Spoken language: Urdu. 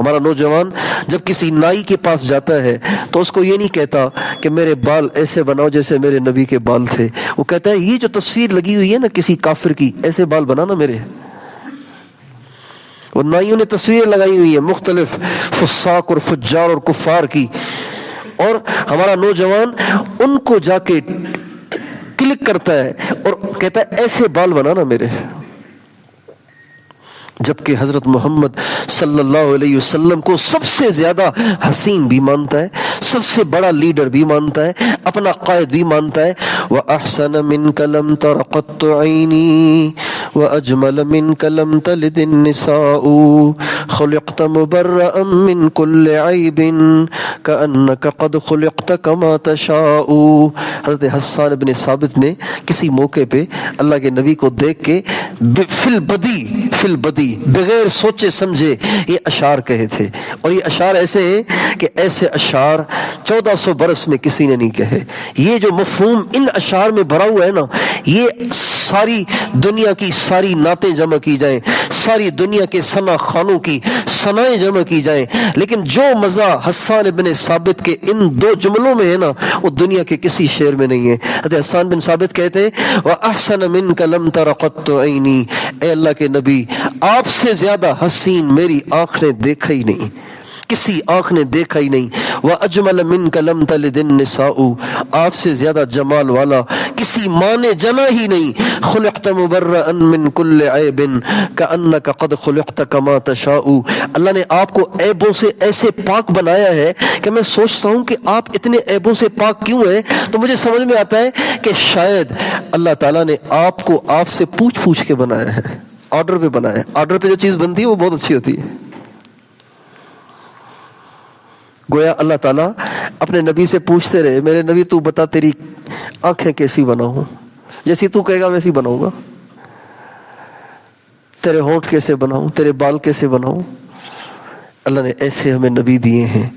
ہمارا نوجوان جب کسی نائی کے پاس جاتا ہے تو اس کو یہ نہیں کہتا کہ میرے بال ایسے بناؤ جیسے میرے نبی کے بال تھے، وہ کہتا ہے یہ جو تصویر لگی ہوئی ہے نا کسی کافر کی، ایسے بال بنانا میرے۔ وہ نائیوں نے تصویریں لگائی ہوئی ہیں مختلف فساق اور فجار اور کفار کی، اور ہمارا نوجوان ان کو جا کے کلک کرتا ہے اور کہتا ہے ایسے بال بنانا میرے، جبکہ حضرت محمد صلی اللہ علیہ وسلم کو سب سے زیادہ حسین بھی مانتا ہے، سب سے بڑا لیڈر بھی مانتا ہے، اپنا قائد بھی مانتا ہے۔ وَأَحْسَنَ مِنْكَ لَمْ تَرَ قَطُّ عَيْنِي وَأَجْمَلَ مِنْكَ لَمْ تَلِدِ النِّسَاءُ خُلِقْتَ مُبَرَّأً مِنْ كُلِّ عَيْبٍ كَأَنَّكَ قَدْ خُلِقْتَ كَمَا تَشَاءُ۔ حضرت حسان بن ثابت نے کسی موقع پہ اللہ کے نبی کو دیکھ کے فی البدی بغیر سوچے سمجھے یہ اشعار کہے تھے، اور یہ اشعار ایسے ہیں کہ ایسے اشعار 1400 برس میں کسی نے نہیں کہے۔ یہ جو مفہوم ان اشعار میں بھرا ہوا ہے نا، یہ ساری دنیا کی ساری نعتیں جمع کی جائیں، ساری دنیا کے ثنا خانوں کی ثنائیں جمع کی جائیں، لیکن جو مزہ حسان بن ثابت کے ان دو جملوں میں ہے نا وہ دنیا کے کسی شعر میں نہیں ہے۔ حضرت حسان بن ثابت کہتے ہیں وَأَحْسَنَ مِنْكَ لَمْ تَرَ قَطُّ عَيْنِي، اے اللہ کے نبی آپ سے زیادہ حسین میری آنکھ نے دیکھا ہی نہیں، کسی آنکھ نے دیکھا ہی نہیں۔ وَأَجْمَلَ مِنْكَ لَمْ تَلِدِ النِّسَاءُ، آپ سے زیادہ جمال والا کسی ماں نے جنا ہی نہیں۔ خُلِقْتَ مُبَرَّأً مِنْ كُلِّ عَيْبٍ كَأَنَّكَ قَدْ خُلِقْتَ كَمَا تَشَاءُ، اللہ نے آپ کو عیبوں سے ایسے پاک بنایا ہے کہ میں سوچتا ہوں کہ آپ اتنے عیبوں سے پاک کیوں ہیں، تو مجھے سمجھ میں آتا ہے کہ شاید اللہ تعالیٰ نے آپ کو آپ سے پوچھ کے بنایا ہے، آرڈر پہ بنایا ہے۔ آرڈر پہ جو چیز بنتی ہے وہ بہت اچھی ہوتی ہے۔ گویا اللہ تعالیٰ اپنے نبی سے پوچھتے رہے میرے نبی تو بتا تیری آنکھیں کیسی بناؤں، جیسی تو کہے گا ویسی بناؤں گا، تیرے ہونٹ کیسے بناؤں، تیرے بال کیسے بناؤں۔ اللہ نے ایسے ہمیں نبی دیے ہیں